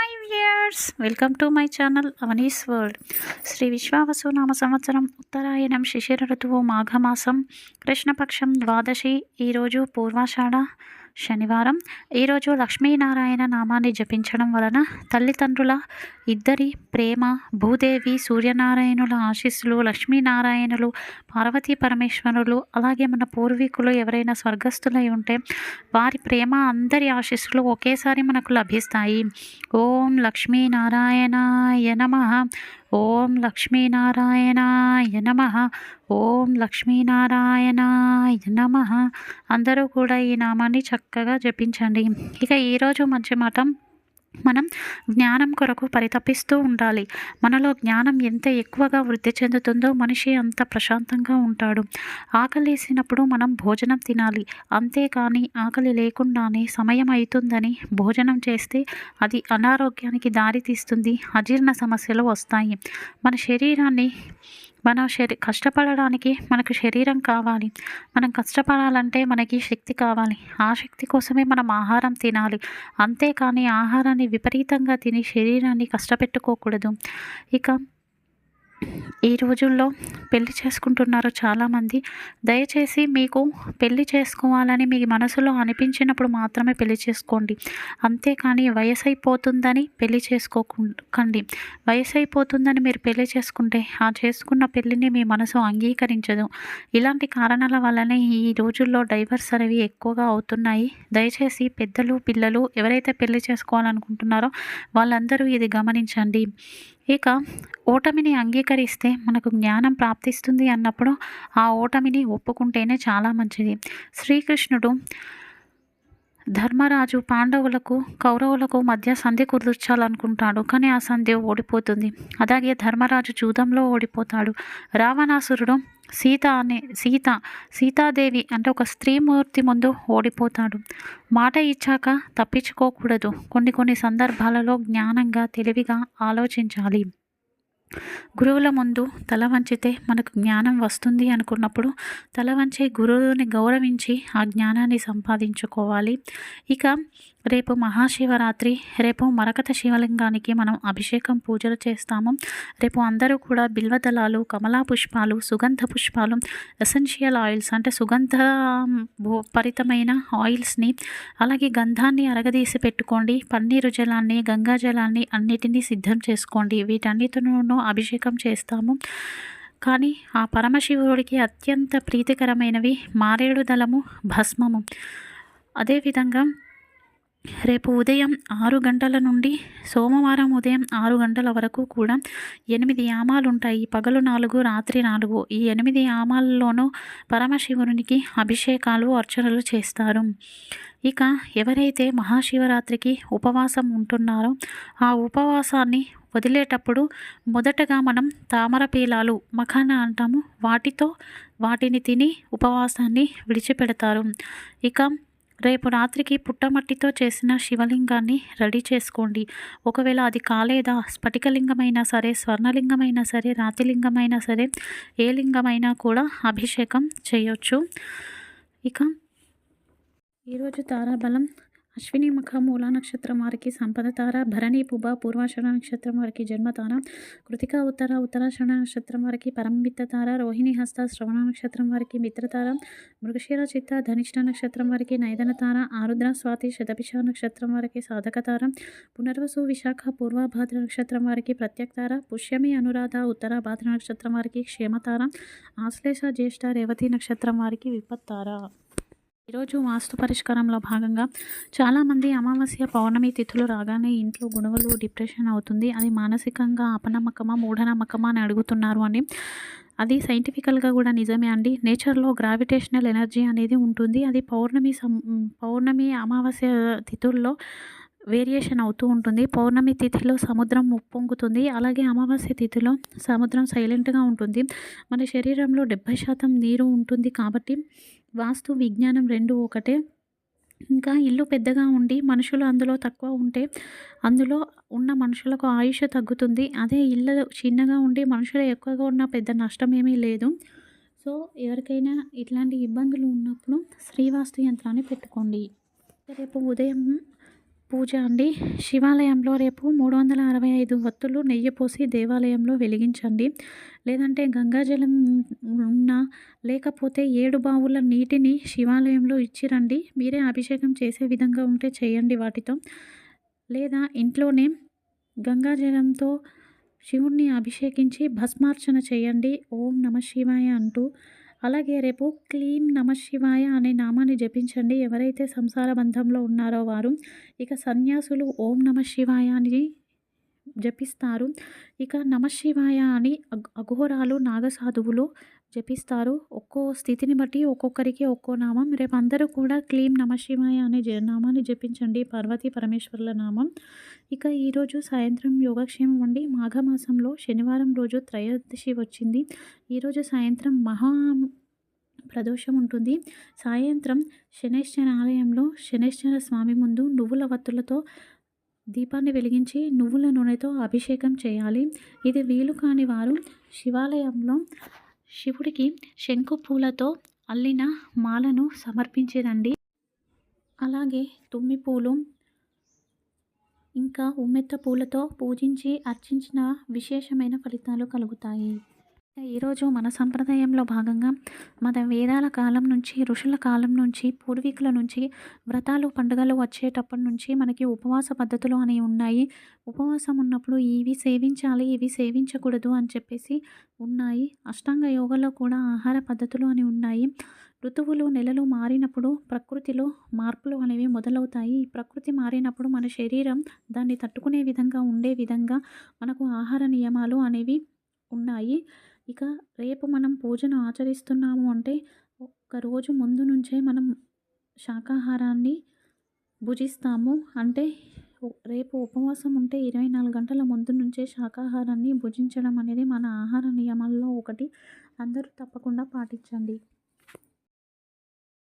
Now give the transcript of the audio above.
Hi viewers, welcome to my channel Avani's world. Shri Vishwavasu నామ సంవత్సరం ఉత్తరాయణం శిశిర ఋతువు మాఘమాసం కృష్ణపక్షం ద్వాదశి. ఈరోజు పూర్వాషాఢ శనివారం. ఈరోజు లక్ష్మీనారాయణ నామాన్ని జపించడం వలన తల్లిదండ్రుల ఇద్దరి ప్రేమ, భూదేవి సూర్యనారాయణుల ఆశీస్సులు, లక్ష్మీనారాయణులు పార్వతీ పరమేశ్వరులు, అలాగే మన పూర్వీకులు ఎవరైనా స్వర్గస్థులై ఉంటే వారి ప్రేమ, అందరి ఆశీస్సులు ఒకేసారి మనకు లభిస్తాయి. ఓం లక్ష్మీనారాయణాయ నమః. ఓం లక్ష్మీనారాయణాయ నమః. ఓం లక్ష్మీనారాయణాయ నమః. అందరూ కూడా ఈ నామాన్ని చక్కగా జపించండి. ఇక ఈరోజు మంచి మాట, మనం జ్ఞానం కొరకు పరితపిస్తూ ఉండాలి. మనలో జ్ఞానం ఎంత ఎక్కువగా వృద్ధి చెందుతుందో మనిషి అంత ప్రశాంతంగా ఉంటాడు. ఆకలేసినప్పుడు మనం భోజనం తినాలి, అంతేకాని ఆకలి లేకుండానే సమయం అవుతుందని భోజనం చేస్తే అది అనారోగ్యానికి దారితీస్తుంది, అజీర్ణ సమస్యలు వస్తాయి. మన కష్టపడడానికి మనకు శరీరం కావాలి. మనం కష్టపడాలంటే మనకి శక్తి కావాలి. ఆ శక్తి కోసమే మనం ఆహారం తినాలి, అంతేకాని ఆహారాన్ని విపరీతంగా తిని శరీరాన్ని కష్టపెట్టుకోకూడదు. ఇక ఈ రోజుల్లో పెళ్లి చేసుకుంటున్నారు చాలామంది. దయచేసి మీకు పెళ్లి చేసుకోవాలని మీ మనసులో అనిపించినప్పుడు మాత్రమే పెళ్లి చేసుకోండి, అంతేకాని వయసు అయిపోతుందని పెళ్లి చేసుకోకండి. వయసు అయిపోతుందని మీరు పెళ్లి చేసుకుంటే ఆ చేసుకున్న పెళ్లిని మీ మనసు అంగీకరించదు. ఇలాంటి కారణాల వల్లనే ఈ రోజుల్లో డైవర్స్ అనేవి ఎక్కువగా అవుతున్నాయి. దయచేసి పెద్దలు, పిల్లలు ఎవరైతే పెళ్లి చేసుకోవాలనుకుంటున్నారో వాళ్ళందరూ ఇది గమనించండి. ఇక ఓటమిని అంగీకరిస్తే మనకు జ్ఞానం ప్రాప్తిస్తుంది అన్నప్పుడు ఆ ఓటమిని ఒప్పుకుంటేనే చాలా మంచిది. శ్రీకృష్ణుడు ధర్మరాజు పాండవులకు, కౌరవులకు మధ్య సంధి కుదుర్చాలనుకుంటాడు, కానీ ఆ సంధి ఓడిపోతుంది. అలాగే ధర్మరాజు జూదంలో ఓడిపోతాడు. రావణాసురుడు సీతాదేవి అంటే ఒక స్త్రీమూర్తి ముందు ఓడిపోతాడు. మాట ఇచ్చాక తప్పించుకోకూడదు. కొన్ని సందర్భాలలో జ్ఞానంగా, తెలివిగా ఆలోచించాలి. గురువుల ముందు తల వంచితే మనకు జ్ఞానం వస్తుంది అనుకున్నప్పుడు తల వంచి గురువుని గౌరవించి ఆ జ్ఞానాన్ని సంపాదించుకోవాలి. ఇక రేపు మహాశివరాత్రి. రేపు మరకత శివలింగానికి మనం అభిషేకం, పూజలు చేస్తాము. రేపు అందరూ కూడా బిల్వదళాలు, కమలా పుష్పాలు, సుగంధ పుష్పాలు, ఎసెన్షియల్ ఆయిల్స్ అంటే సుగంధ భరితమైన ఆయిల్స్ని, అలాగే గంధాన్ని అరగదీసి పెట్టుకోండి. పన్నీరు జలాన్ని, గంగా జలాన్ని అన్నిటినీ సిద్ధం చేసుకోండి. వీటన్నిటినూ అభిషేకం చేస్తాము. కానీ ఆ పరమశివుడికి అత్యంత ప్రీతికరమైనవి మారేడు దళము, భస్మము. అదేవిధంగా రేపు ఉదయం 6 గంటల నుండి సోమవారం ఉదయం 6 గంటల వరకు కూడా 8 యామాలు ఉంటాయి. పగలు 4, రాత్రి 4. ఈ 8 యామాల్లోనూ పరమశివునికి అభిషేకాలు, అర్చనలు చేస్తారు. ఇక ఎవరైతే మహాశివరాత్రికి ఉపవాసం ఉంటున్నారో ఆ ఉపవాసాన్ని వదిలేటప్పుడు మొదటగా మనం తామర పీలాలు, మఖానా అంటాము, వాటిని తిని ఉపవాసాన్ని విడిచిపెడతారు. ఇక రేపు రాత్రికి పుట్టమట్టితో చేసిన శివలింగాన్ని రెడీ చేసుకోండి. ఒకవేళ అది కాలేదా, స్ఫటికలింగమైనా సరే, స్వర్ణలింగమైనా సరే, రాతిలింగమైనా సరే, ఏ లింగమైనా కూడా అభిషేకం చేయొచ్చు. ఇక ఈరోజు తారాబలం: అశ్విని ముఖ మూలా నక్షత్రం వారికి సంపద తార, భరణి పుబ పూర్వాషాఢ నక్షత్రం వారికి జన్మతార, కృతిక ఉత్తరాషాఢ నక్షత్రం వారికి పరమమిత్త తార, రోహిణి హస్త శ్రవణ నక్షత్రం వారికి మిత్రతార, మృగశిర చిత్త ధనిష్ట నక్షత్రం వారికి నైదన తార, ఆరుద్ర స్వాతి శతభిష నక్షత్రం వారికి సాధక తార, పునర్వసు విశాఖ పూర్వభాద్ర నక్షత్రం వారికి ప్రత్యక్ తార, పుష్యమి అనురాధ ఉత్తరాభాద్ర నక్షత్రం వారికి క్షేమతార, ఆశ్లేష జ్యేష్ఠ రేవతి నక్షత్రం వారికి విపత్తార. ఈరోజు వాస్తు పరిష్కారంలో భాగంగా చాలామంది అమావాస్య, పౌర్ణమి తిథులు రాగానే ఇంట్లో గొడవలు, డిప్రెషన్ అవుతుంది. అది మానసికంగా అపనమ్మకమా, మూఢనమ్మకమా అని అడుగుతున్నారు అండి. అది సైంటిఫికల్గా కూడా నిజమే అండి. నేచర్లో గ్రావిటేషనల్ ఎనర్జీ అనేది ఉంటుంది. అది పౌర్ణమి, అమావాస్య తిథుల్లో వేరియేషన్ అవుతూ ఉంటుంది. పౌర్ణమి తిథిలో సముద్రం ఉప్పొంగుతుంది, అలాగే అమావాస్య తిథిలో సముద్రం సైలెంట్గా ఉంటుంది. మన శరీరంలో 70% నీరు ఉంటుంది. కాబట్టి వాస్తు, విజ్ఞానం రెండు ఒకటే. ఇంకా ఇల్లు పెద్దగా ఉండి మనుషులు అందులో తక్కువ ఉంటే అందులో ఉన్న మనుషులకు ఆయుష్ తగ్గుతుంది. అదే ఇల్లు చిన్నగా ఉండి మనుషులు ఎక్కువగా ఉన్న పెద్ద నష్టం ఏమీ లేదు. సో ఎవరికైనా ఇట్లాంటి ఇబ్బందులు ఉన్నప్పుడు శ్రీవాస్తు యంత్రాన్ని పెట్టుకోండి. రేపు ఉదయం పూజ అండి. శివాలయంలో రేపు 365 వత్తులు నెయ్యి పోసి దేవాలయంలో వెలిగించండి. లేదంటే గంగాజలం ఉన్నా, లేకపోతే 7 బావుల నీటిని శివాలయంలో ఇచ్చి రండి. మీరే అభిషేకం చేసే విధంగా ఉంటే చేయండి వాటితో. లేదా ఇంట్లోనే గంగాజలంతో శివుణ్ణి అభిషేకించి భస్మార్చన చేయండి ఓం నమః శివాయ అంటూ. అలాగే రేపు క్లీం నమః శివాయ అనే నామాన్ని జపించండి ఎవరైతే సంసార బంధంలో ఉన్నారో వారు. ఇక సన్యాసులు ఓం నమః శివాయ అని జపిస్తారు. ఇక నమః శివాయ అని అఘోరాలు నాగసాధువులు జపిస్తారు. ఒక్కో స్థితిని బట్టి ఒక్కొక్కరికి ఒక్కో నామం. రేపు అందరూ కూడా క్లీం నమః శివాయ అనే నామాన్ని జపించండి, పార్వతీ పరమేశ్వరుల నామం. ఇక ఈరోజు సాయంత్రం యోగక్షేమం అండి. మాఘమాసంలో శనివారం రోజు త్రయోదశి వచ్చింది. ఈరోజు సాయంత్రం మహా ప్రదోషం ఉంటుంది. సాయంత్రం శనైశ్చర ఆలయంలో శనైశ్చర స్వామి ముందు నువ్వుల వత్తులతో దీపాన్ని వెలిగించి నువ్వుల నూనెతో అభిషేకం చేయాలి. ఇది వీలు కాని వారు శివాలయంలో శివుడికి శంకు పూలతో అల్లిన మాలను సమర్పించిరండి. అలాగే తుమ్మి పూలు ఇంకా ఉమ్మెత్త పూలతో పూజించి అర్చించిన విశేషమైన ఫలితాలు కలుగుతాయి. ఈరోజు మన సంప్రదాయంలో భాగంగా మన వేదాల కాలం నుంచి, ఋషుల కాలం నుంచి, పూర్వీకుల నుంచి వ్రతాలు పండుగలు వచ్చేటప్పటి నుంచి మనకి ఉపవాస పద్ధతులు అనేవి ఉన్నాయి. ఉపవాసం ఉన్నప్పుడు ఇవి సేవించాలి, ఇవి సేవించకూడదు అని చెప్పేసి ఉన్నాయి. అష్టాంగ యోగంలో కూడా ఆహార పద్ధతులు అని ఉన్నాయి. ఋతువులు నెలలు మారినప్పుడు ప్రకృతిలో మార్పులు అనేవి మొదలవుతాయి. ఈ ప్రకృతి మారినప్పుడు మన శరీరం దాన్ని తట్టుకునే విధంగా ఉండే విధంగా మనకు ఆహార నియమాలు అనేవి ఉన్నాయి. ఇక రేపు మనం పూజను ఆచరిస్తున్నాము అంటే ఒక రోజు ముందు నుంచే మనం శాకాహారాన్ని భుజిస్తాము. అంటే రేపు ఉపవాసం ఉంటే 24 గంటల ముందు నుంచే శాకాహారాన్ని భుజించడం అనేది మన ఆహార నియమాల్లో ఒకటి. అందరూ తప్పకుండా పాటించండి.